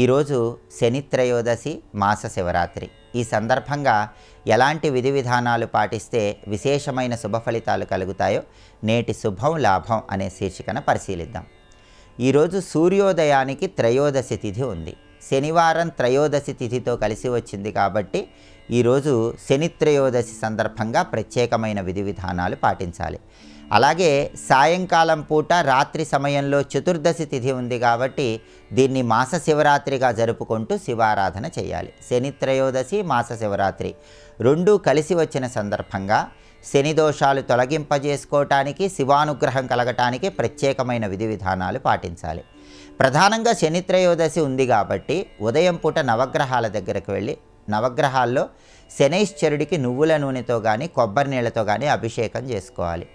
ఈరోజు శని త్రయోదశి మాస శివరాత్రి. ఈ సందర్భంగా ఎలాంటి విధి విధానాలు పాటిస్తే విశేషమైన శుభ ఫలితాలు కలుగుతాయో నేటి శుభం లాభం అనే శీర్షికన పరిశీలిద్దాం. ఈరోజు సూర్యోదయానికి త్రయోదశి తిథి ఉంది. శనివారం త్రయోదశి తిథితో కలిసి వచ్చింది కాబట్టి ఈరోజు శని త్రయోదశి సందర్భంగా ప్రత్యేకమైన విధి విధానాలు పాటించాలి. అలాగే సాయంకాలం పూట రాత్రి సమయంలో చతుర్దశి తిథి ఉంది కాబట్టి దీన్ని మాస శివరాత్రిగా జరుపుకుంటూ శివారాధన చేయాలి. శని త్రయోదశి మాస శివరాత్రి రెండూ కలిసి వచ్చిన సందర్భంగా శని దోషాలు తొలగింపజేసుకోవటానికి, శివానుగ్రహం కలగటానికి ప్రత్యేకమైన విధి విధానాలు పాటించాలి. ప్రధానంగా శని త్రయోదశి ఉంది కాబట్టి ఉదయం పూట నవగ్రహాల దగ్గరకు వెళ్ళి నవగ్రహాల్లో శనైశ్చరుడికి నువ్వుల నూనెతో కానీ కొబ్బరి నీళ్ళతో కానీ అభిషేకం చేసుకోవాలి.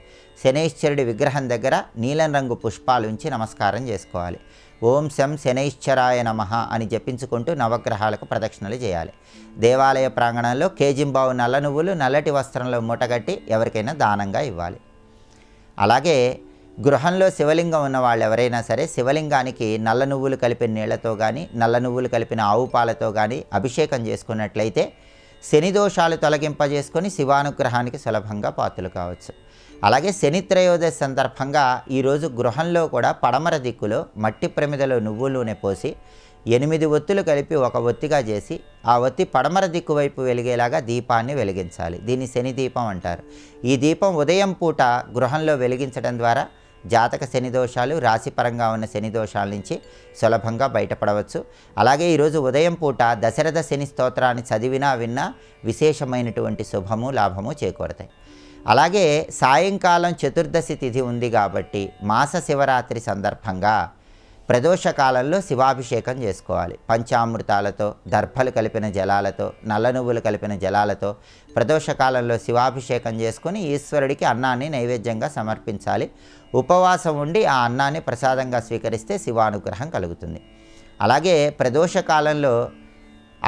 శనైశ్చరుడి విగ్రహం దగ్గర నీలం రంగు పుష్పాలు ఉంచి నమస్కారం చేసుకోవాలి. ఓం శం శనైశ్చరాయ నమః అని జపించుకుంటూ నవగ్రహాలకు ప్రదక్షిణలు చేయాలి. దేవాలయ ప్రాంగణంలో కేజింబావు నల్ల నువ్వులు నల్లటి వస్త్రంలో మూటగట్టి ఎవరికైనా దానంగా ఇవ్వాలి. అలాగే గృహంలో శివలింగం ఉన్న వాళ్ళు ఎవరైనా సరే శివలింగానికి నల్ల నువ్వులు కలిపిన నీళ్లతో కానీ నల్ల నువ్వులు కలిపిన ఆవు పాలతో కానీ అభిషేకం చేసుకున్నట్లయితే శని దోషాలు తొలగింపజేసుకొని శివానుగ్రహానికి సులభంగా పాత్రలు కావచ్చు. అలాగే శని త్రయోదశి సందర్భంగా ఈరోజు గృహంలో కూడా పడమర దిక్కులో మట్టి ప్రమిదలో నువ్వుల నూనె పోసి 8 ఒత్తులు కలిపి ఒక ఒత్తిగా చేసి ఆ ఒత్తి పడమర దిక్కు వైపు వెలిగేలాగా దీపాన్ని వెలిగించాలి. దీన్ని శని దీపం అంటారు. ఈ దీపం ఉదయం పూట గృహంలో వెలిగించడం ద్వారా జాతక శని దోషాలు, రాశిపరంగా ఉన్న శని దోషాల నుంచి సులభంగా బయటపడవచ్చు. అలాగే ఈరోజు ఉదయం పూట దశరథ శని స్తోత్రాన్ని చదివినా విన్నా విశేషమైనటువంటి శుభము లాభము చేకూరతాయి. అలాగే సాయంకాలం చతుర్దశి తిథి ఉంది కాబట్టి మాస శివరాత్రి సందర్భంగా ప్రదోష కాలంలో శివాభిషేకం చేసుకోవాలి. పంచామృతాలతో, దర్భలు కలిపిన జలాలతో, నల్ల నువ్వులు కలిపిన జలాలతో ప్రదోష కాలంలో శివాభిషేకం చేసుకొని ఈశ్వరుడికి అన్నాన్ని నైవేద్యంగా సమర్పించాలి. ఉపవాసం ఉండి ఆ అన్నాన్ని ప్రసాదంగా స్వీకరిస్తే శివానుగ్రహం కలుగుతుంది. అలాగే ప్రదోష కాలంలో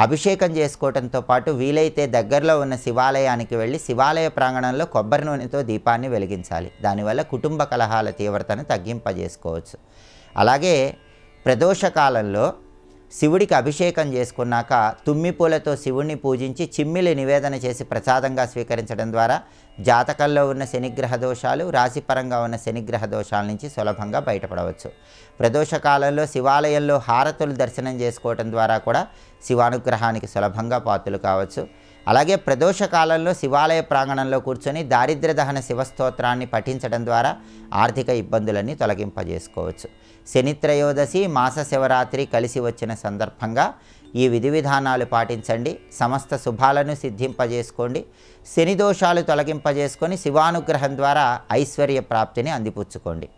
అభిషేకం చేసుకోవడంతో పాటు వీలైతే దగ్గరలో ఉన్న శివాలయానికి వెళ్ళి శివాలయ ప్రాంగణంలో కొబ్బరి నూనెతో దీపాన్ని వెలిగించాలి. దానివల్ల కుటుంబ కలహాల తీవ్రతను తగ్గింపజేసుకోవచ్చు. అలాగే ప్రదోష కాలంలో శివుడికి అభిషేకం చేసుకున్నాక తుమ్మిపూలతో శివుడిని పూజించి చిమ్మిలి నివేదన చేసి ప్రసాదంగా స్వీకరించడం ద్వారా జాతకంలో ఉన్న శనిగ్రహ దోషాలు, రాశిపరంగా ఉన్న శనిగ్రహ దోషాల నుంచి సులభంగా బయటపడవచ్చు. ప్రదోష కాలంలో శివాలయంలో హారతులు దర్శనం చేసుకోవటం ద్వారా కూడా శివానుగ్రహానికి సులభంగా పాత్రలు కావచ్చు. అలాగే ప్రదోష కాలంలో శివాలయ ప్రాంగణంలో కూర్చొని దారిద్ర్య దహన శివస్తోత్రాన్ని పఠించడం ద్వారా ఆర్థిక ఇబ్బందులన్నీ తొలగింపజేసుకోవచ్చు. శని త్రయోదశి మాస శివరాత్రి కలిసి వచ్చిన సందర్భంగా ఈ విధి విధానాలు పాటించండి. సమస్త శుభాలను సిద్ధింపజేసుకోండి. శని దోషాలు తొలగింపజేసుకొని శివానుగ్రహం ద్వారా ఐశ్వర్య ప్రాప్తిని అందిపుచ్చుకోండి.